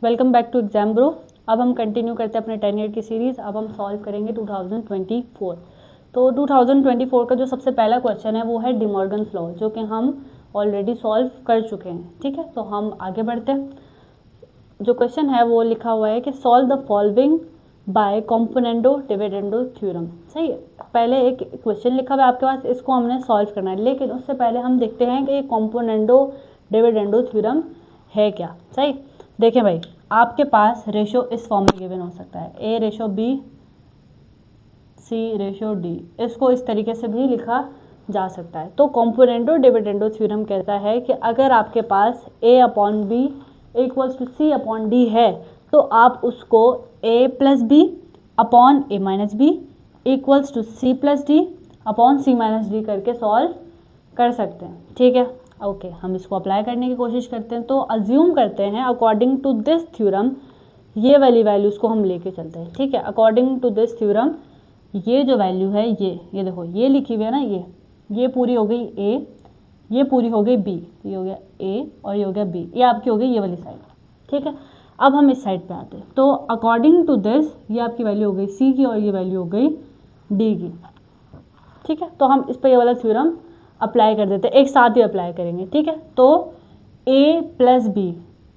Welcome back to exam bro. अब हम continue करते हैं अपने 10 ईयर की सीरीज़। अब हम सॉल्व करेंगे 2024। तो 2024 का जो सबसे पहला क्वेश्चन है वो है डी मॉर्गन्स लॉ, जो कि हम ऑलरेडी सॉल्व कर चुके हैं। ठीक है, तो हम आगे बढ़ते हैं। जो क्वेश्चन है वो लिखा हुआ है कि solve the following bye componendo dividendo theorem. सही है, पहले एक क्वेश्चन लिखा हुआ है आपके पास, इसको हमने सॉल्व करना है, लेकिन उससे पहले हम देखते हैं कि ये कॉम्पोनेंडो डिविडेंडो थ्योरम है क्या। सही, देखें भाई, आपके पास रेशो इस फॉर्म में गिवन हो सकता है, ए रेशो बी, सी रेशो डी। इसको इस तरीके से भी लिखा जा सकता है। तो कॉम्पोनेंडो डिविडेंडो थ्योरम कहता है कि अगर आपके पास A upon B equals to C upon D है, तो आप उसको A plus B upon A minus B equals to C plus D upon C minus D करके सॉल्व कर सकते हैं। ठीक है, ओके, हम इसको अप्लाई करने की कोशिश करते हैं। तो अज्यूम करते हैं अकॉर्डिंग टू दिस थ्योरम, ये वाली वैल्यूज़ को हम लेके चलते हैं। ठीक है, अकॉर्डिंग टू दिस थ्योरम ये जो वैल्यू है ये देखो, ये लिखी हुई है ना, ये पूरी हो गई ए, ये पूरी हो गई बी, ये हो गया ए और ये हो गया बी, ये आपकी हो गई ये वाली साइड। ठीक है, अब हम इस साइड पे आते हैं। तो अकॉर्डिंग टू दिस ये आपकी वैल्यू हो गई सी की और ये वैल्यू हो गई डी की। ठीक है, तो हम इस पर ये वाला थ्योरम अप्लाई कर देते हैं, एक साथ ही अप्लाई करेंगे। ठीक है, तो A plus B,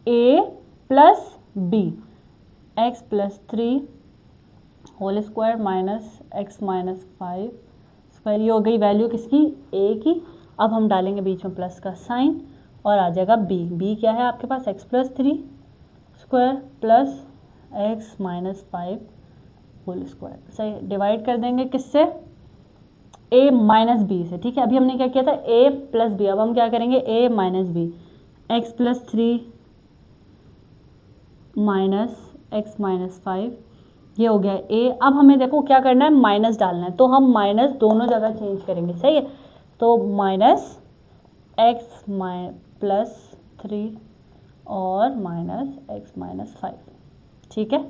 A plus B X plus 3 whole square minus X minus 5 square, ये हो गई वैल्यू किसकी, ए की। अब हम डालेंगे बीच में प्लस का साइन और आ जाएगा बी। बी क्या है आपके पास, X plus 3 square plus X minus 5 whole square. सही, डिवाइड कर देंगे किससे, a माइनस बी से। ठीक है, अभी हमने क्या किया था, a प्लस बी, अब हम क्या करेंगे a minus B, X plus 3 minus X minus 5, ये हो गया a। अब हमें देखो क्या करना है, माइनस डालना है, तो हम माइनस दोनों जगह चेंज करेंगे। सही है, तो माइनस एक्स प्लस 3 और माइनस एक्स माइनस 5। ठीक है,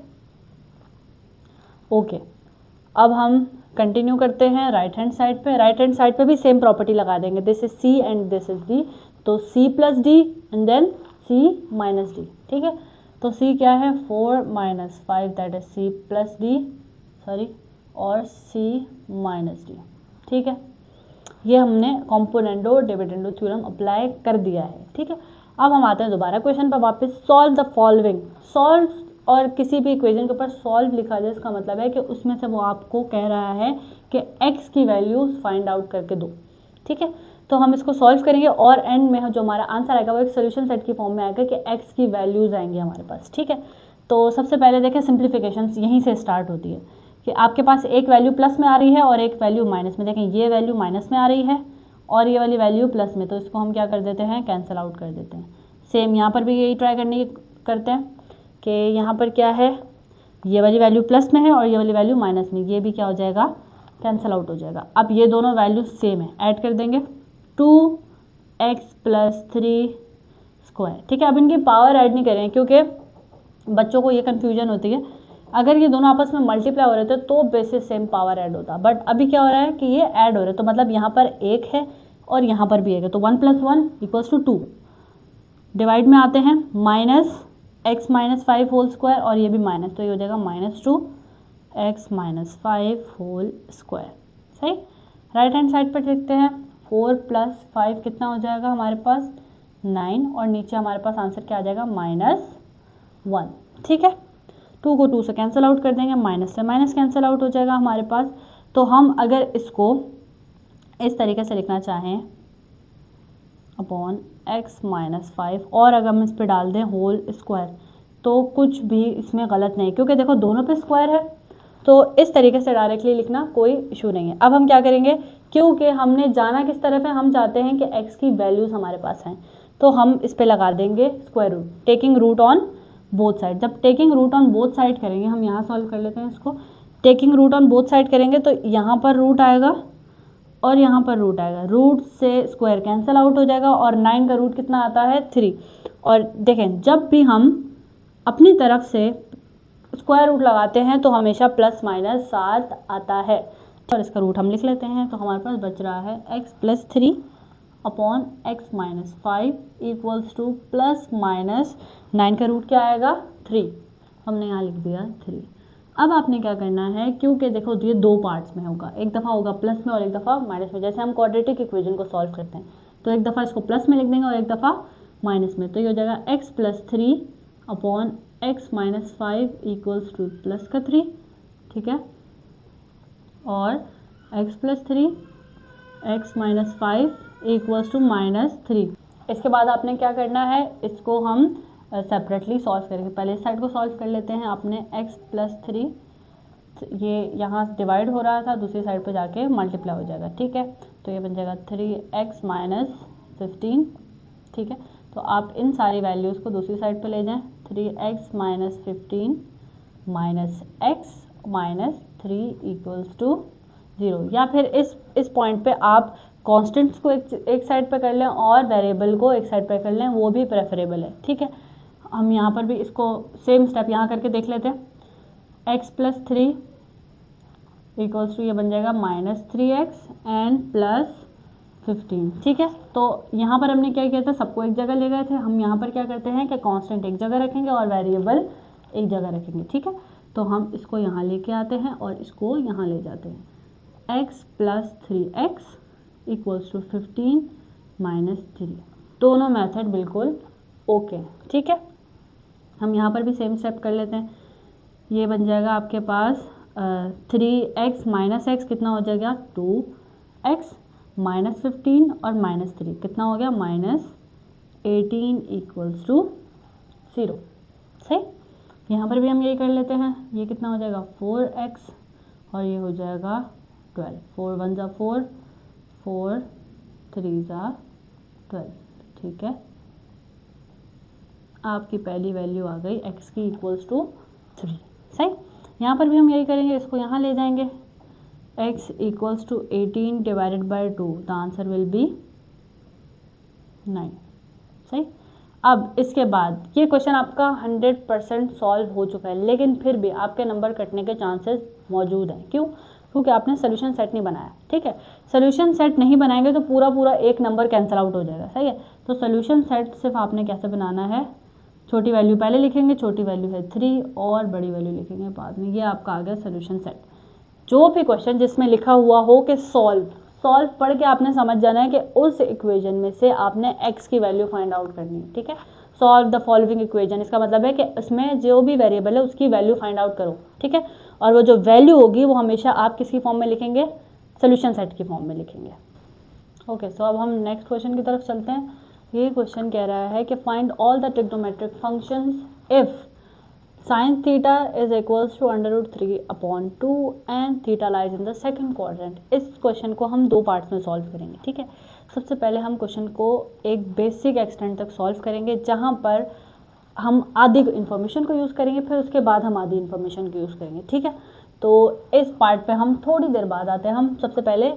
ओके, अब हम कंटिन्यू करते हैं राइट हैंड साइड पे। राइट हैंड साइड पे भी सेम प्रॉपर्टी लगा देंगे, this is C and this is D, तो C plus D and then C minus D. ठीक है, तो सी क्या है, 4 minus 5 that is C plus D, sorry, और सी माइनस डी। ठीक है, ये हमने कॉम्पोनेंडो डिविडेंडो थ्योरम अप्लाई कर दिया है। ठीक है, अब हम आते हैं दोबारा क्वेश्चन पर वापस। सॉल्व द फॉलोइंग, सॉल्व और किसी भी इक्वेशन के ऊपर सॉल्व लिखा जाए, इसका मतलब है कि उसमें से वो आपको कह रहा है कि x की वैल्यूज फाइंड आउट करके दो। ठीक है, तो हम इसको सॉल्व करेंगे और एंड में जो हमारा आंसर आएगा वो एक सोल्यूशन सेट की फॉर्म में आएगा कि x की वैल्यूज आएंगी हमारे पास। ठीक है, तो सबसे पहले देखें, सिंप्लीफिकेशन यहीं से स्टार्ट होती है कि आपके पास एक वैल्यू प्लस में आ रही है और एक वैल्यू माइनस में। देखें, ये वैल्यू माइनस में आ रही है और ये वाली वैल्यू प्लस में, तो इसको हम क्या कर देते हैं, कैंसिल आउट कर देते हैं। सेम यहाँ पर भी यही ट्राई करने की करते हैं कि यहाँ पर क्या है, ये वाली वैल्यू प्लस में है और ये वाली वैल्यू माइनस में, ये भी क्या हो जाएगा, कैंसिल आउट हो जाएगा। अब ये दोनों वैल्यू सेम है, ऐड कर देंगे 2x प्लस 3 स्क्वायर। ठीक है, अब इनकी पावर ऐड नहीं करें क्योंकि बच्चों को ये कन्फ्यूजन होती है, अगर ये दोनों आपस में मल्टीप्लाई हो रहे थे तो बेसिस सेम पावर ऐड होता, बट अभी क्या हो रहा है कि ये ऐड हो रहे हैं, तो मतलब यहाँ पर एक है और यहाँ पर भी एक है, तो 1 + 1 = 2। डिवाइड में आते हैं, minus X minus 5 whole square और ये भी माइनस, तो ये हो जाएगा -2 एक्स माइनस 5 होल स्क्वायर। सही, राइट हैंड साइड पर देखते हैं, 4 + 5 कितना हो जाएगा हमारे पास, 9, और नीचे हमारे पास आंसर क्या आ जाएगा, -1। ठीक है, 2 को 2 से कैंसिल आउट कर देंगे, माइनस से माइनस कैंसिल आउट हो जाएगा हमारे पास। तो हम अगर इसको इस तरीके से लिखना चाहें, अपॉन एक्स माइनस 5, और अगर हम इस पर डाल दें होल स्क्वायर, तो कुछ भी इसमें गलत नहीं, क्योंकि देखो दोनों पे स्क्वायर है, तो इस तरीके से डायरेक्टली लिखना कोई इशू नहीं है। अब हम क्या करेंगे, क्योंकि हमने जाना किस तरफ है, हम चाहते हैं कि एक्स की वैल्यूज़ हमारे पास हैं, तो हम इस पर लगा देंगे square root, taking root on both side. जब taking root on both side करेंगे, हम यहाँ सॉल्व कर लेते हैं इसको, taking root on both side करेंगे तो यहाँ पर रूट आएगा और यहाँ पर रूट आएगा, रूट से स्क्वायर कैंसिल आउट हो जाएगा और 9 का रूट कितना आता है, 3। और देखें, जब भी हम अपनी तरफ से स्क्वायर रूट लगाते हैं तो हमेशा प्लस माइनस साथ आता है, और इसका रूट हम लिख लेते हैं, तो हमारे पास बच रहा है x + 3 upon x minus 5 equals two plus minus 9 का रूट क्या आएगा, 3, हमने यहाँ लिख दिया 3। अब आपने क्या करना है, क्योंकि देखो ये दो पार्ट्स में होगा, एक दफ़ा होगा प्लस में और एक दफ़ा माइनस में। जैसे हम क्वाड्रेटिक इक्वेशन को सॉल्व करते हैं तो एक दफ़ा इसको प्लस में लिख देंगे और एक दफ़ा माइनस में, तो ये हो जाएगा x + 3 upon x - 5 equals two plus का 3, ठीक है, और x + 3 x - 5 इक्वल्स टू -3। इसके बाद आपने क्या करना है, इसको हम सेपरेटली सॉल्व करेंगे। पहले इस साइड को सॉल्व कर लेते हैं। आपने x + 3, ये यहाँ डिवाइड हो रहा था, दूसरी साइड पे जाके मल्टीप्लाई हो जाएगा, ठीक है, तो ये बन जाएगा 3x - 15, ठीक है। तो आप इन सारी वैल्यूज़ को दूसरी साइड पे ले जाएं, 3x - 15 minus x - 3 equals to 0, या फिर इस पॉइंट पे आप कॉन्स्टेंट्स को एक साइड पे कर लें और वेरिएबल को एक साइड पे कर लें, वो भी प्रेफरेबल है, ठीक है। हम यहाँ पर भी इसको सेम स्टेप यहाँ करके देख लेते हैं। x + 3 इक्वल्स टू ये बन जाएगा -3x एंड +15, ठीक है। तो यहाँ पर हमने क्या किया था, सबको एक जगह ले गए थे। हम यहाँ पर क्या करते हैं कि कांस्टेंट एक जगह रखेंगे और वेरिएबल एक जगह रखेंगे, ठीक है। तो हम इसको यहाँ लेके आते हैं और इसको यहाँ ले जाते हैं। x + 3x इक्वल्स टू 15 - 3, दोनों मेथड बिल्कुल ओके, ठीक है। हम यहाँ पर भी सेम स्टेप कर लेते हैं। ये बन जाएगा आपके पास 3x - x कितना हो जाएगा, 2x - 15 और -3 कितना हो गया, -18 इक्वल्स टू 0, सही। यहाँ पर भी हम यही कर लेते हैं। ये कितना हो जाएगा, 4x और ये हो जाएगा 12, 4 1 = 4, 4 3 = 12, ठीक है। आपकी पहली वैल्यू आ गई x की इक्वल्स टू 3, सही। यहाँ पर भी हम यही करेंगे, इसको यहाँ ले जाएंगे। x equals to 18 divided by 2, the answer will be 9, सही। अब इसके बाद ये क्वेश्चन आपका 100% सॉल्व हो चुका है, लेकिन फिर भी आपके नंबर कटने के चांसेस मौजूद हैं। क्यों? क्योंकि आपने सोल्यूशन सेट नहीं बनाया, ठीक है। सोल्यूशन सेट नहीं बनाएंगे तो पूरा एक नंबर कैंसिल आउट हो जाएगा, सही है। तो सोल्यूशन सेट सिर्फ आपने कैसे बनाना है, छोटी वैल्यू पहले लिखेंगे, छोटी वैल्यू है 3 और बड़ी वैल्यू लिखेंगे बाद में। ये आपका आ गया सोल्यूशन सेट। जो भी क्वेश्चन जिसमें लिखा हुआ हो कि सॉल्व पढ़ के आपने समझ जाना है कि उस इक्वेशन में से आपने x की वैल्यू फाइंड आउट करनी है, ठीक है। सॉल्व द फॉलोइंग इक्वेशन, इसका मतलब है कि इसमें जो भी वेरिएबल है उसकी वैल्यू फाइंड आउट करो, ठीक है। और वो जो वैल्यू होगी वो हमेशा आप किसकी फॉर्म में लिखेंगे, सोल्यूशन सेट की फॉर्म में लिखेंगे। ओके, सो अब हम नेक्स्ट क्वेश्चन की तरफ चलते हैं। ये क्वेश्चन कह रहा है कि find all the trigonometric functions if sin theta is equals to √3/2 and theta lies in the second quadrant. इस क्वेश्चन को हम दो पार्ट्स में सॉल्व करेंगे, ठीक है। सबसे पहले हम क्वेश्चन को एक बेसिक एक्सटेंट तक सॉल्व करेंगे, जहाँ पर हम आधी इन्फॉर्मेशन को यूज़ करेंगे, फिर उसके बाद हम आधी इन्फॉर्मेशन को यूज़ करेंगे, ठीक है। तो इस पार्ट पे हम थोड़ी देर बाद आते हैं। हम सबसे पहले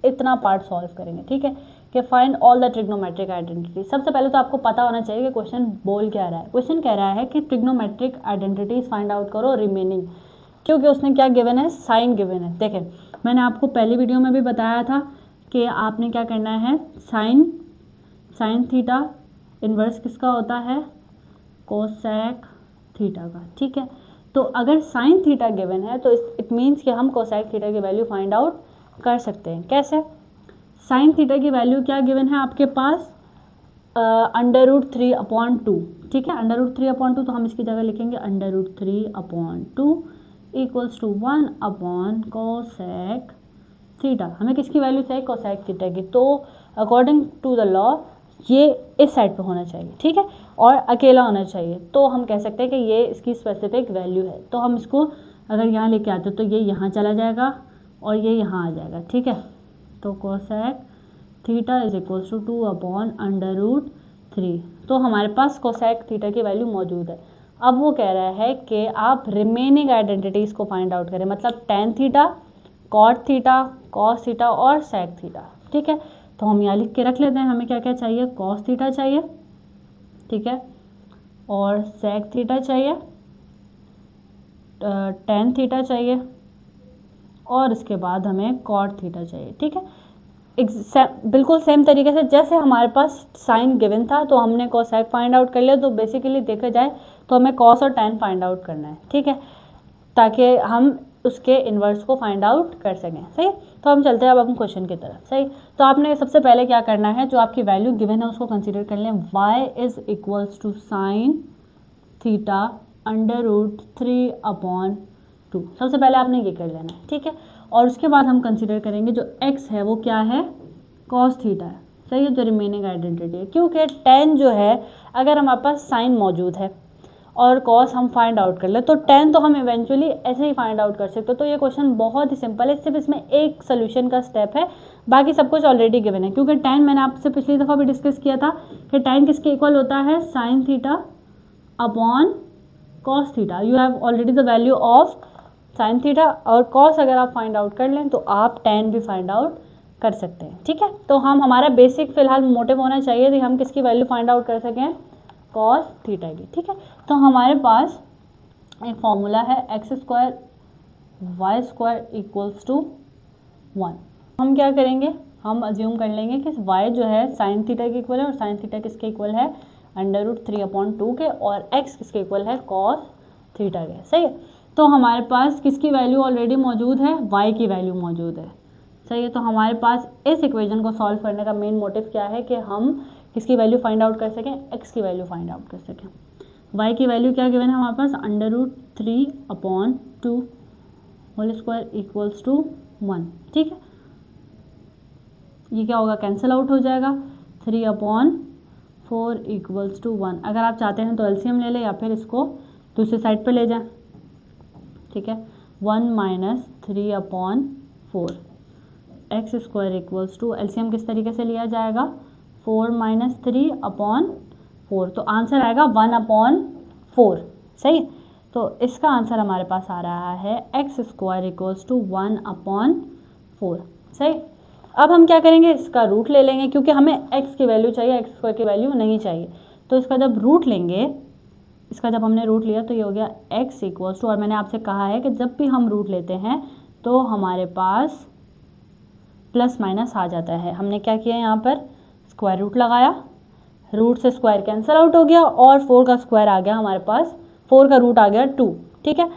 इतना पार्ट सॉल्व करेंगे, ठीक है, कि find all the trigonometric identity. सबसे पहले तो आपको पता होना चाहिए कि क्वेश्चन बोल क्या रहा है। क्वेश्चन कह रहा है कि ट्रिग्नोमेट्रिक आइडेंटिटीज फाइंड आउट करो रिमेनिंग, क्योंकि उसने क्या गिवन है, साइन गिवन है। देखें, मैंने आपको पहली वीडियो में भी बताया था कि आपने क्या करना है, साइन थीटा इन्वर्स किसका होता है, कोसेक थीटा का, ठीक है। तो अगर साइन थीटा गिवन है तो इट मीन्स कि हम कोसेक थीटा की वैल्यू फाइंड आउट कर सकते हैं। कैसे? साइन थीटा की वैल्यू क्या गिवन है आपके पास, √3/2, ठीक है। √3/2 तो हम इसकी जगह लिखेंगे √3/2 इक्वल्स टू 1/कोसेक थीटा। हमें किसकी वैल्यू चाहिए, कोसेक थीटा की। तो अकॉर्डिंग टू द लॉ ये इस साइड पे होना चाहिए, ठीक है, और अकेला होना चाहिए। तो हम कह सकते हैं कि ये इसकी स्पेसिफिक वैल्यू है। तो हम इसको अगर यहाँ लेके आते तो ये यहाँ चला जाएगा और ये यहाँ आ जाएगा, ठीक है। तो cosec theta is equals to 2/√3। तो हमारे पास कोसेक थीटा की वैल्यू मौजूद है। अब वो कह रहा है कि आप रिमेनिंग आइडेंटिटीज़ को फाइंड आउट करें, मतलब tan theta, cot theta, cos theta और सेक थीटा, ठीक है। तो हम यहाँ लिख के रख लेते हैं, हमें क्या क्या चाहिए, कॉस थीटा चाहिए, ठीक है, और सेक थीटा चाहिए, टेन थीटा चाहिए और इसके बाद हमें कॉट थीटा चाहिए, ठीक है। बिल्कुल सेम तरीके से जैसे हमारे पास साइन गिवन था तो हमने कोसेक फाइंड आउट कर लिया, तो बेसिकली देखा जाए तो हमें कॉस और टैन फाइंड आउट करना है, ठीक है, ताकि हम उसके इन्वर्स को फाइंड आउट कर सकें। सही, तो हम चलते हैं अब हम क्वेश्चन की तरफ। सही, तो आपने सबसे पहले क्या करना है, जो आपकी वैल्यू गिवन है उसको कंसीडर कर लें। y is equals to sine theta under root 3/2। सबसे पहले आपने ये कर लेना है, ठीक है, और उसके बाद हम कंसीडर करेंगे जो x है वो क्या है, कॉस थीटा है। सही है, जो रिमेनिंग आइडेंटिटी है, क्योंकि tan जो है अगर हमारे पास साइन मौजूद है और कॉस हम फाइंड आउट कर ले तो tan तो हम इवेंचुअली ऐसे ही फाइंड आउट कर सकते हो। तो ये क्वेश्चन बहुत ही सिंपल है, सिर्फ इसमें एक सोल्यूशन का स्टेप है, बाकी सब कुछ ऑलरेडी गिवन है। क्योंकि tan मैंने आपसे पिछली दफ़ा भी डिस्कस किया था कि tan किसके इक्वल होता है, sine theta upon cos theta. You have already the value of sine theta, और कॉस अगर आप फाइंड आउट कर लें तो आप tan भी फाइंड आउट कर सकते हैं, ठीक है। तो हम हमारा बेसिक फिलहाल मोटिव होना चाहिए कि हम किसकी वैल्यू फाइंड आउट कर सकें, कॉस थीटा की, ठीक है। तो हमारे पास एक फॉर्मूला है x² y² इक्वल्स टू 1। हम क्या करेंगे, हम अज्यूम कर लेंगे कि y जो है साइन थीटा के इक्वल है और साइन थीटा किसके इक्वल है, अंडर रूट 3/2 के, और x किसके इक्वल है, कॉस थीटा के। सही है, तो हमारे पास किसकी वैल्यू ऑलरेडी मौजूद है, y की वैल्यू मौजूद है। सही है, तो हमारे पास इस इक्वेशन को सॉल्व करने का मेन मोटिव क्या है कि हम किसकी वैल्यू फाइंड आउट कर सकें, x की वैल्यू फाइंड आउट कर सकें। y की वैल्यू क्या गिवन है हमारे पास, under root 3/2 whole square equals to 1, ठीक है। ये क्या होगा, कैंसिल आउट हो जाएगा, 3/4 इक्वल्स टू 1। अगर आप चाहते हैं तो एलसीएम ले लें या फिर इसको दूसरी साइड पे ले जाएं, ठीक है। 1 minus 3/4 x² equals to, LCM किस तरीके से लिया जाएगा, 4 माइनस 3/4, तो आंसर आएगा 1/4। सही, तो इसका आंसर हमारे पास आ रहा है x² इक्वल्स टू 1/4। सही, अब हम क्या करेंगे, इसका रूट ले लेंगे, क्योंकि हमें x की वैल्यू चाहिए, x² की वैल्यू नहीं चाहिए। तो इसका जब रूट लेंगे, इसका जब हमने रूट लिया तो ये हो गया x इक्वल्स टू, और मैंने आपसे कहा है कि जब भी हम रूट लेते हैं तो हमारे पास प्लस माइनस आ जाता है। हमने क्या किया, यहाँ पर स्क्वायर रूट लगाया, रूट से स्क्वायर कैंसिल आउट हो गया और 4 का स्क्वायर आ गया हमारे पास, 4 का रूट आ गया 2, ठीक है।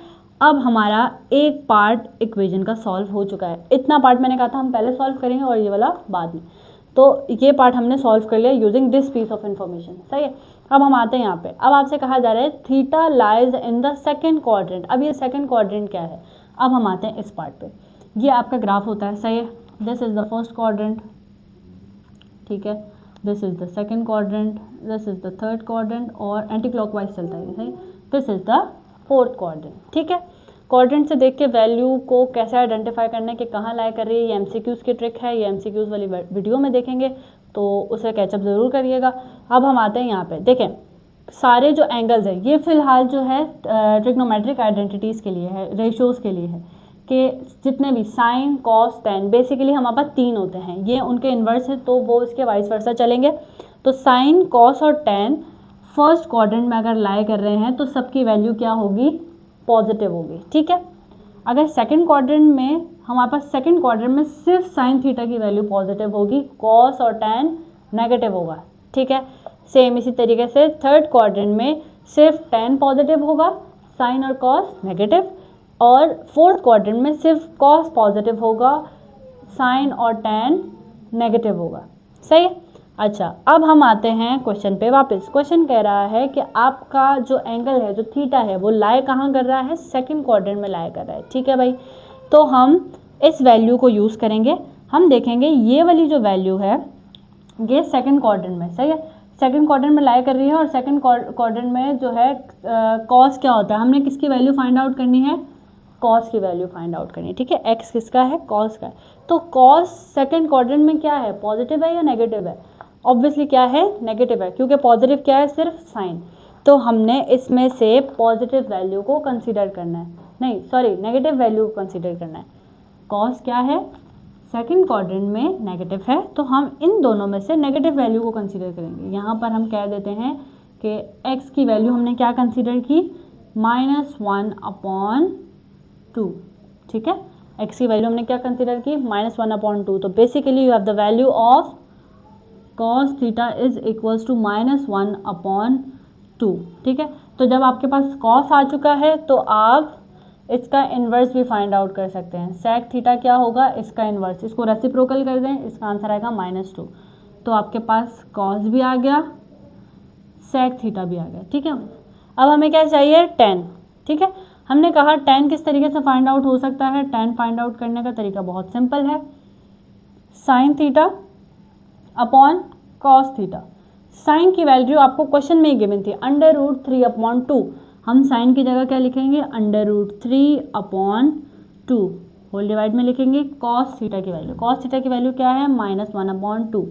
अब हमारा एक पार्ट इक्वेशन का सॉल्व हो चुका है। इतना पार्ट मैंने कहा था हम पहले सॉल्व करेंगे और ये वाला बाद में, तो ये पार्ट हमने सॉल्व कर लिया using this piece of information. सही है, अब हम आते हैं यहाँ पे। अब आपसे कहा जा रहा है theta lies in the second quadrant. अब ये सेकेंड क्वाड्रेंट क्या है, अब हम आते हैं इस पार्ट पे। ये आपका ग्राफ होता है, सही है, this is the first quadrant, ठीक है, this is the second quadrant, this is the third quadrant, और एंटी क्लॉकवाइज चलता है, सही, this is the fourth quadrant, ठीक है। क्वाड्रेंट से देख के वैल्यू को कैसे आइडेंटिफाई करना कि कहाँ लाई कर रही है, ये एमसीक्यूज़ की ट्रिक है, ये एमसीक्यूज़ वाली वीडियो में देखेंगे, तो उसे कैचअप ज़रूर करिएगा। अब हम आते हैं यहाँ पे, देखें सारे जो एंगल्स हैं ये फिलहाल जो है ट्रिग्नोमेट्रिक आइडेंटिटीज़ के लिए है, रेशियोज़ के लिए है, कि जितने भी साइन कॉस टैन, बेसिकली हमारे पास 3 होते हैं, ये उनके इन्वर्स है तो वो इसके वाइस वर्सा चलेंगे। तो साइन कॉस और टैन फर्स्ट क्वाड्रेंट में अगर लाई कर रहे हैं तो सबकी वैल्यू क्या होगी, पॉजिटिव होगी, ठीक है। अगर सेकंड क्वाड्रेंट में, हमारे पास सेकंड क्वाड्रेंट में सिर्फ साइन थीटा की वैल्यू पॉजिटिव होगी, कॉस और टैन नेगेटिव होगा, ठीक है। सेम इसी तरीके से थर्ड क्वाड्रेंट में सिर्फ टैन पॉजिटिव होगा, साइन और कॉस नेगेटिव, और फोर्थ क्वाड्रेंट में सिर्फ कॉस पॉजिटिव होगा, साइन और टैन नेगेटिव होगा। सही, अच्छा, अब हम आते हैं क्वेश्चन पे वापस। क्वेश्चन कह रहा है कि आपका जो एंगल है, जो थीटा है, वो लाई कहाँ कर रहा है, सेकंड क्वाड्रेंट में लाई कर रहा है, ठीक है भाई। तो हम इस वैल्यू को यूज़ करेंगे, हम देखेंगे ये वाली जो वैल्यू है ये सेकंड क्वाड्रेंट में, सही है, सेकंड क्वाड्रेंट में लाई कर रही है, और सेकंड क्वाड्रेंट में जो है कॉस क्या होता है, हमने किसकी वैल्यू फाइंड आउट करनी है, कॉस की वैल्यू फाइंड आउट करनी है, ठीक है। एक्स किसका है, कॉस का है, तो कॉस सेकंड क्वाड्रेंट में क्या है, पॉजिटिव है या नेगेटिव है, ऑब्वियसली क्या है, नेगेटिव है, क्योंकि पॉजिटिव क्या है, सिर्फ साइन। तो हमने इसमें से पॉजिटिव वैल्यू को कंसीडर करना है, नहीं सॉरी नेगेटिव वैल्यू को कंसीडर करना है। कॉस क्या है, सेकंड क्वाड्रेंट में नेगेटिव है, तो हम इन दोनों में से नेगेटिव वैल्यू को कंसीडर करेंगे। यहाँ पर हम कह देते हैं कि एक्स की वैल्यू हमने क्या कंसीडर की, -1/2, ठीक है। एक्स की वैल्यू हमने क्या कंसिडर की, -1/2। तो basically you have the value of cos theta is equals to -1/2। ठीक है, तो जब आपके पास cos आ चुका है तो आप इसका इन्वर्स भी फाइंड आउट कर सकते हैं। sec थीटा क्या होगा, इसका इन्वर्स, इसको रेसिप्रोकल कर दें, इसका आंसर आएगा -2। तो आपके पास cos भी आ गया, sec थीटा भी आ गया। ठीक है, अब हमें क्या चाहिए, tan। ठीक है, हमने कहा tan किस तरीके से फाइंड आउट हो सकता है। tan फाइंड आउट करने का तरीका बहुत सिंपल है, sin theta upon cos theta. Sine की वैल्यू आपको क्वेश्चन में ही गिवन थी, √3/2। हम साइन की जगह क्या लिखेंगे, √3/2 होल डिवाइड में लिखेंगे। cos थीटा की वैल्यू, cos थीटा की वैल्यू क्या है, -1/2।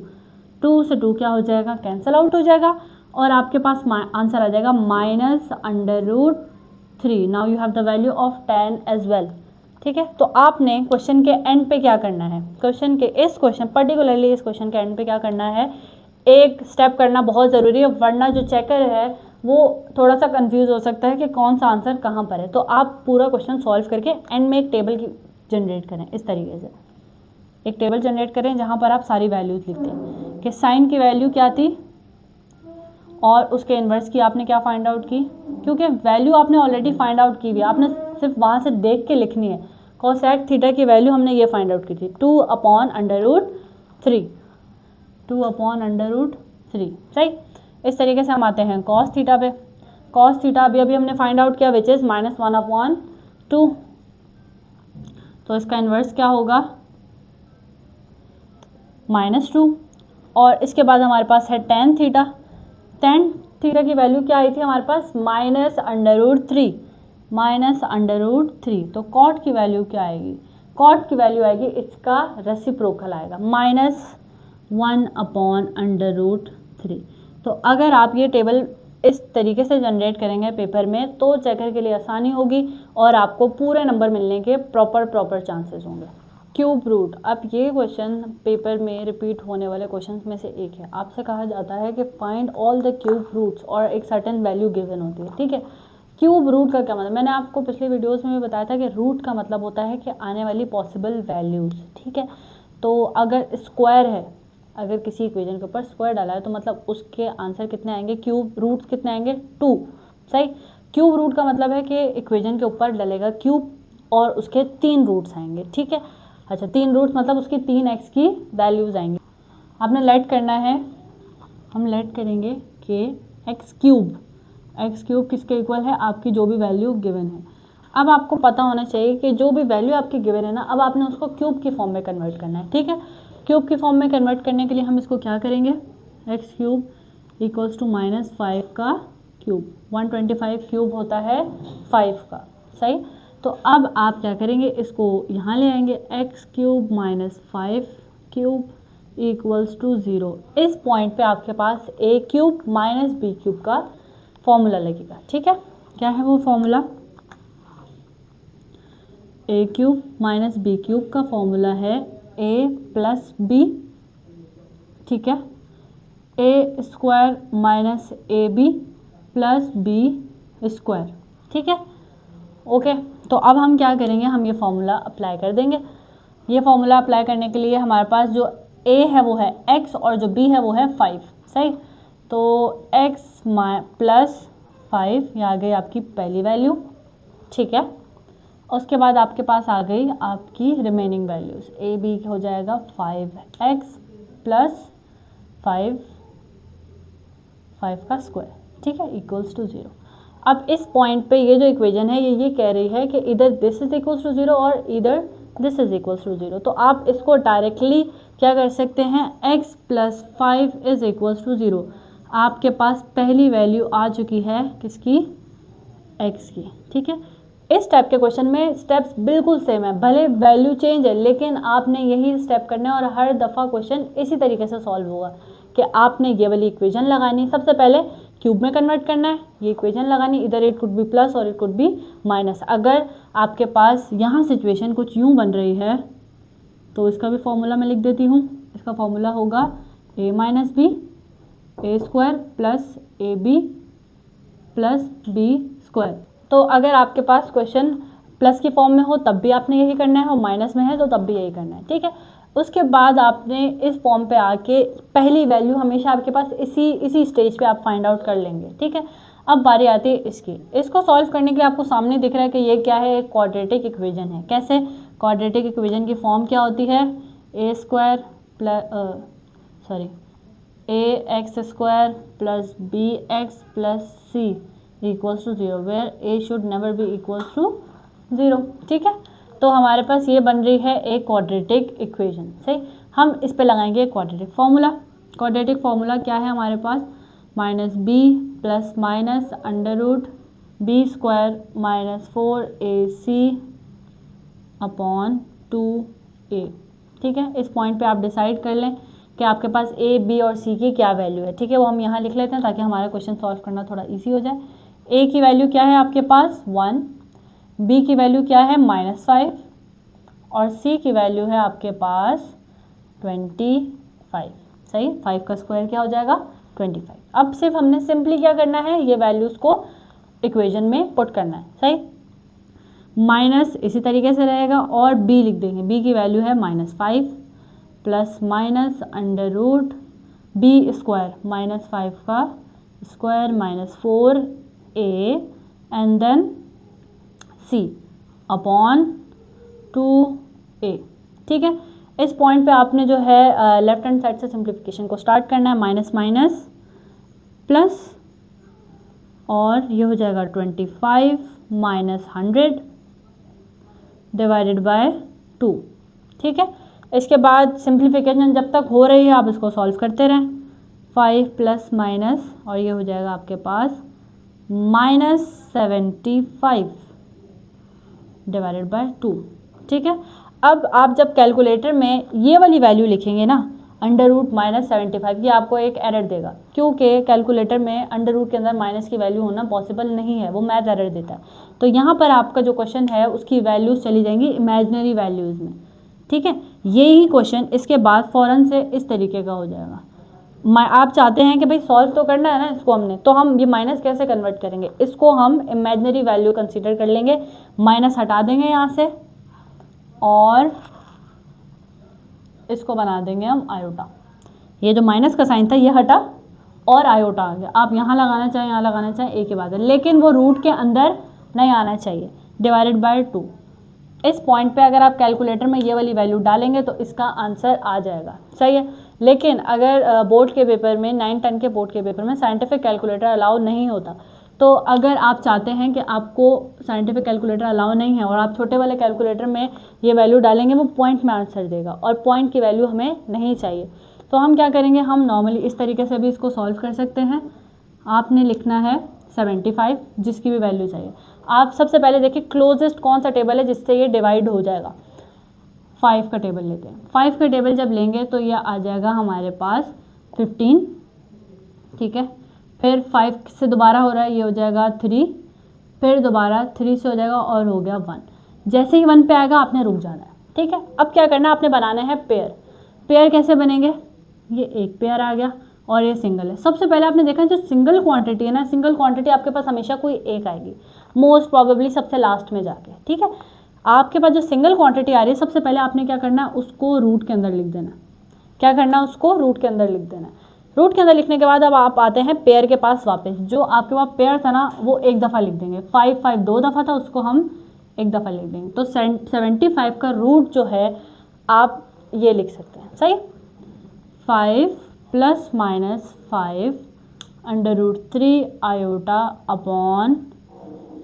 2 से 2 क्या हो जाएगा, कैंसिल आउट हो जाएगा और आपके पास आंसर आ जाएगा -√3। Now you have the value of tan as well. ठीक है, तो आपने क्वेश्चन के एंड पे क्या करना है, क्वेश्चन के इस क्वेश्चन पर्टिकुलरली इस क्वेश्चन के एंड पे क्या करना है, एक स्टेप करना बहुत ज़रूरी है, वरना जो चेकर है वो थोड़ा सा कंफ्यूज हो सकता है कि कौन सा आंसर कहाँ पर है। तो आप पूरा क्वेश्चन सॉल्व करके एंड में एक टेबल की जनरेट करें। इस तरीके से एक टेबल जनरेट करें जहाँ पर आप सारी वैल्यूज लिख दें कि साइन की वैल्यू क्या थी और उसके इन्वर्स की आपने क्या फाइंड आउट की, क्योंकि वैल्यू आपने ऑलरेडी फाइंड आउट की हुई है, आपने सिर्फ वहाँ से देख के लिखनी है। cosec थीटा की वैल्यू हमने ये फाइंड आउट की थी 2/√3, 2/√3। सही, इस तरीके से हम आते हैं cos थीटा पे। cos थीटा अभी हमने फाइंड आउट किया विच इज़ -1/2। तो इसका इन्वर्स क्या होगा, -2। और इसके बाद हमारे पास है tan थीटा। tan थीटा की वैल्यू क्या आई थी हमारे पास, -√3, -√3। तो cot की वैल्यू क्या आएगी, cot की वैल्यू आएगी, इसका रेसिप्रोकल आएगा, -1/√3। तो अगर आप ये टेबल इस तरीके से जनरेट करेंगे पेपर में तो चेकर के लिए आसानी होगी और आपको पूरे नंबर मिलने के प्रॉपर चांसेस होंगे। क्यूब रूट, अब ये क्वेश्चन पेपर में रिपीट होने वाले क्वेश्चन में से एक है। आपसे कहा जाता है कि find all the cube roots और एक सर्टेन वैल्यू गिवन होती है। ठीक है, क्यूब रूट का क्या मतलब, मैंने आपको पिछले वीडियोस में भी बताया था कि रूट का मतलब होता है कि आने वाली पॉसिबल वैल्यूज़। ठीक है, तो अगर स्क्वायर है, अगर किसी इक्वेशन के ऊपर स्क्वायर डाला है तो मतलब उसके आंसर कितने आएंगे, क्यूब रूट्स कितने आएंगे, 2। सही, क्यूब रूट का मतलब है कि इक्वेशन के ऊपर डलेगा क्यूब और उसके 3 रूट्स आएंगे। ठीक है, अच्छा 3 रूट्स मतलब उसकी 3x की वैल्यूज़ आएंगी। आपने लेट करना है, हम लेट करेंगे कि एक्स क्यूब किसके इक्वल है, आपकी जो भी वैल्यू गिवन है। अब आपको पता होना चाहिए कि जो भी वैल्यू आपकी गिवन है ना, अब आपने उसको क्यूब की फॉर्म में कन्वर्ट करना है। ठीक है, क्यूब की फॉर्म में कन्वर्ट करने के लिए हम इसको क्या करेंगे, एक्स क्यूब इक्वल्स टू -5 का क्यूब, 125 क्यूब होता है 5 का। सही, तो अब आप क्या करेंगे, इसको यहाँ ले आएंगे, X cube -5 cube equals to 0। इस पॉइंट पे आपके पास a cube minus B cube का फॉर्मूला लगेगा। ठीक है, क्या है वो formula, a cube minus B cube का फॉर्मूला है a प्लस बी। ठीक है, a square minus A B plus B square. ठीक है, ओके। तो अब हम क्या करेंगे, हम ये फॉर्मूला अप्लाई कर देंगे। ये फॉर्मूला अप्लाई करने के लिए हमारे पास जो a है वो है x और जो b है वो है 5। सही, तो x प्लस 5 ये आ गई आपकी पहली वैल्यू। ठीक है, उसके बाद आपके पास आ गई आपकी रिमेनिंग वैल्यूज़, a b हो जाएगा 5x प्लस 5 का स्क्वायर। ठीक है, इक्वल्स टू 0। अब इस पॉइंट पे ये जो इक्वेशन है ये कह रही है कि इधर दिस इज इक्वल्स टू 0 और इधर दिस इज इक्वल्स टू 0। तो आप इसको डायरेक्टली क्या कर सकते हैं, x plus 5 is equals to 0। आपके पास पहली वैल्यू आ चुकी है किसकी, x की। ठीक है, इस टाइप के क्वेश्चन में स्टेप्स बिल्कुल सेम है, भले वैल्यू चेंज है लेकिन आपने यही स्टेप करने और हर दफ़ा क्वेश्चन इसी तरीके से सॉल्व होगा कि आपने ये वाली इक्वेशन लगानी, सबसे पहले क्यूब में कन्वर्ट करना है, ये इक्वेशन लगानी, इधर इट कुड बी प्लस और इट कुड बी माइनस। अगर आपके पास यहाँ सिचुएशन कुछ यूँ बन रही है तो इसका भी फॉर्मूला मैं लिख देती हूँ। इसका फॉर्मूला होगा a minus B A square plus A B plus B square. तो अगर आपके पास क्वेश्चन प्लस की फॉर्म में हो तब भी आपने यही करना है, और माइनस में है तो तब भी यही करना है, ठीक है। उसके बाद आपने इस फॉर्म पे आके पहली वैल्यू हमेशा आपके पास इसी स्टेज पे आप फाइंड आउट कर लेंगे, ठीक है। अब बारी आती है इसकी। इसको सॉल्व करने के लिए आपको सामने दिख रहा है कि ये क्या है, एक क्वाड्रेटिक इक्वेशन है। कैसे? क्वाड्रेटिक इक्वेशन की फॉर्म क्या होती है, A square plus A X square plus B X plus C equals to 0, where A should never be equals to 0, ठीक है। तो हमारे पास ये बन रही है एक क्वाड्रेटिक इक्वेशन, सही। हम इस पे लगाएंगे क्वाड्रेटिक फार्मूला। क्वाड्रेटिक फार्मूला क्या है हमारे पास, minus B plus minus under root B square minus 4ac upon 2a, ठीक है। इस पॉइंट पे आप डिसाइड कर लें कि आपके पास a, b और c की क्या वैल्यू है, ठीक है। वो हम यहाँ लिख लेते हैं ताकि हमारा क्वेश्चन सॉल्व करना थोड़ा ईजी हो जाए। a की वैल्यू क्या है आपके पास 1, b की वैल्यू क्या है -5 और c की वैल्यू है आपके पास 25, सही। 5 का स्क्वायर क्या हो जाएगा 25। अब सिर्फ हमने सिंपली क्या करना है, ये वैल्यूज़ को इक्वेशन में पुट करना है, सही। माइनस इसी तरीके से रहेगा और b लिख देंगे, b की वैल्यू है -5 plus minus under root B square -5 का square minus 4a and then c upon 2a, ठीक है। इस पॉइंट पे आपने जो है लेफ्ट हैंड साइड से सिंप्लीफिकेशन को स्टार्ट करना है, माइनस माइनस प्लस और ये हो जाएगा 25 माइनस 100 डिवाइडेड बाय 2, ठीक है। इसके बाद सिंप्लीफिकेशन जब तक हो रही है आप इसको सॉल्व करते रहें, 5 प्लस माइनस और ये हो जाएगा आपके पास -75 डिवाइडेड बाय 2, ठीक है। अब आप जब कैलकुलेटर में ये वाली वैल्यू लिखेंगे ना, अंडर रूट -75, ये आपको एक एरर देगा, क्योंकि कैलकुलेटर में अंडर रूट के अंदर माइनस की वैल्यू होना पॉसिबल नहीं है, वो मैथ एरर देता है। तो यहाँ पर आपका जो क्वेश्चन है उसकी वैल्यूज़ चली जाएंगी इमेजिनरी वैल्यूज़ में, ठीक है। यही क्वेश्चन इसके बाद फ़ौरन से इस तरीके का हो जाएगा। आप चाहते हैं कि भाई सॉल्व तो करना है ना इसको हमने, तो हम ये माइनस कैसे कन्वर्ट करेंगे, इसको हम इमेजिनरी वैल्यू कंसीडर कर लेंगे, माइनस हटा देंगे यहाँ से और इसको बना देंगे हम आयोटा। ये जो माइनस का साइन था ये हटा और आयोटा आ गया। आप यहाँ लगाना चाहें यहाँ लगाना चाहें एक ही बात है, लेकिन वो रूट के अंदर नहीं आना चाहिए, डिवाइडेड बाय 2। इस पॉइंट पे अगर आप कैलकुलेटर में ये वाली वैल्यू डालेंगे तो इसका आंसर आ जाएगा, सही है। लेकिन अगर बोर्ड के पेपर में 9-10 के बोर्ड के पेपर में साइंटिफिक कैलकुलेटर अलाउ नहीं होता, तो अगर आप चाहते हैं कि आपको साइंटिफिक कैलकुलेटर अलाउ नहीं है और आप छोटे वाले कैलकुलेटर में ये वैल्यू डालेंगे, वो पॉइंट में आंसर देगा और पॉइंट की वैल्यू हमें नहीं चाहिए। तो हम क्या करेंगे, हम नॉर्मली इस तरीके से भी इसको सॉल्व कर सकते हैं। आपने लिखना है 75 जिसकी भी वैल्यू चाहिए। आप सबसे पहले देखिए क्लोजेस्ट कौन सा टेबल है जिससे ये डिवाइड हो जाएगा। 5 का टेबल लेते हैं। 5 का टेबल जब लेंगे तो यह आ जाएगा हमारे पास 15, ठीक है। फिर 5 से दोबारा हो रहा है, ये हो जाएगा 3, फिर दोबारा 3 से हो जाएगा और हो गया 1। जैसे ही 1 पे आएगा आपने रुक जाना है, ठीक है। अब क्या करना है, आपने बनाना है पेयर। पेयर कैसे बनेंगे, ये एक पेयर आ गया और ये सिंगल है। सबसे पहले आपने देखा जो सिंगल क्वांटिटी है ना, सिंगल क्वांटिटी आपके पास हमेशा कोई एक आएगी, मोस्ट प्रोबेबली सबसे लास्ट में जाके, ठीक है। आपके पास जो सिंगल क्वांटिटी आ रही है, सबसे पहले आपने क्या करना है, उसको रूट के अंदर लिख देना। क्या करना है, उसको रूट के अंदर लिख देना। रूट के अंदर लिखने के बाद अब आप आते हैं पेयर के पास वापस। जो आपके पास पेयर था ना वो एक दफ़ा लिख देंगे, 5 2 दफ़ा था, उसको हम एक दफ़ा लिख देंगे। तो 75 का रूट जो है आप ये लिख सकते हैं, सही। 5 plus minus 5 under root 3 iota upon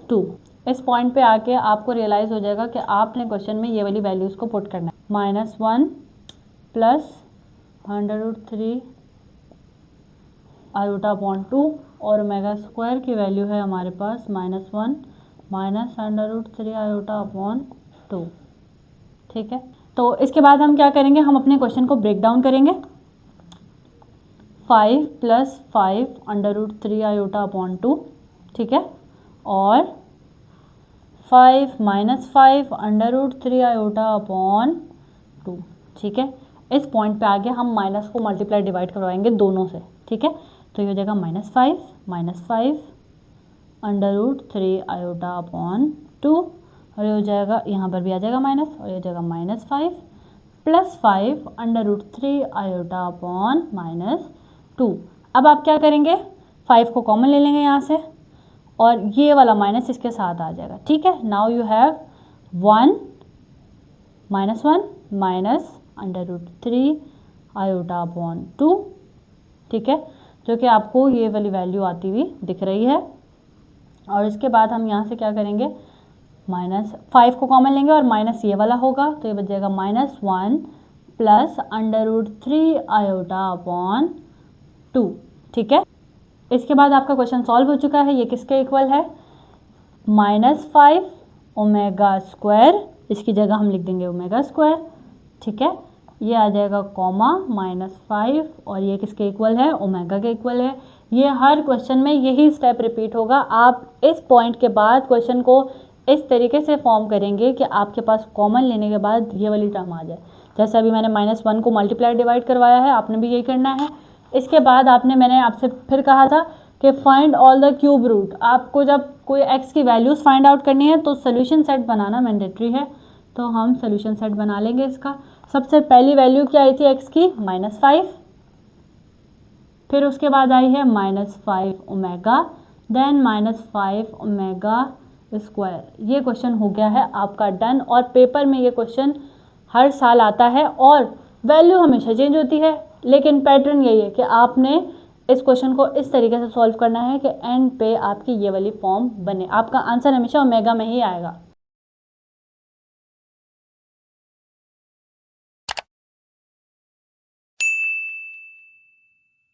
2। इस पॉइंट पे आके आपको रियलाइज़ हो जाएगा कि आपने क्वेश्चन में ये वाली वैल्यूज़ को पुट करना है। -1 plus under root 3 iota upon 2 और ओमेगा स्क्वायर की वैल्यू है हमारे पास -1 minus under root 3 iota upon 2, ठीक है। तो इसके बाद हम क्या करेंगे, हम अपने क्वेश्चन को ब्रेक डाउन करेंगे। 5 plus 5 under root 3 iota upon 2, ठीक है, और 5 minus 5 under root 3 iota upon 2, ठीक है। इस पॉइंट पे आगे हम माइनस को मल्टीप्लाई डिवाइड करवाएंगे दोनों से, ठीक है। तो ये हो जाएगा -5 अंडर रूट 3 आयोटा अपॉन 2 और ये हो जाएगा, यहाँ पर भी आ जाएगा माइनस, और ये हो जाएगा -5 + 5 √3 आयोटा अपॉन -2। अब आप क्या करेंगे, 5 को कॉमन ले लेंगे यहाँ से, और ये वाला माइनस इसके साथ आ जाएगा, ठीक है। Now you have 1 minus √3 iota upon 2, ठीक है, जो कि आपको ये वाली वैल्यू आती हुई दिख रही है। और इसके बाद हम यहाँ से क्या करेंगे, -5 को कॉमन लेंगे और माइनस ये वाला होगा, तो ये बच जाएगा -1 + √3 आयोटा अपॉन 2, ठीक है। इसके बाद आपका क्वेश्चन सॉल्व हो चुका है। ये किसके इक्वल है, -5 ओमेगा स्क्वायर, इसकी जगह हम लिख देंगे ओमेगा स्क्वायर, ठीक है। ये आ जाएगा कॉमा -5, और ये किसके इक्वल है, ओमेगा के इक्वल है। ये हर क्वेश्चन में यही स्टेप रिपीट होगा। आप इस पॉइंट के बाद क्वेश्चन को इस तरीके से फॉर्म करेंगे कि आपके पास कॉमन लेने के बाद ये वाली टर्म आ जाए। जैसे अभी मैंने -1 को मल्टीप्लाई डिवाइड करवाया है, आपने भी यही करना है। इसके बाद मैंने आपसे फिर कहा था कि find all the cube root. आपको जब कोई x की वैल्यूज़ फाइंड आउट करनी है तो सोल्यूशन सेट बनाना मैंडेटरी है, तो हम सोल्यूशन सेट बना लेंगे इसका। सबसे पहली वैल्यू क्या आई थी x की, -5, फिर उसके बाद आई है -5 ओमेगा, देन -5 ओमेगा स्क्वायर। ये क्वेश्चन हो गया है आपका डन। और पेपर में ये क्वेश्चन हर साल आता है और वैल्यू हमेशा चेंज होती है, लेकिन पैटर्न यही है कि आपने इस क्वेश्चन को इस तरीके से सॉल्व करना है कि एंड पे आपकी ये वाली फॉर्म बने। आपका आंसर हमेशा ओमेगा में ही आएगा।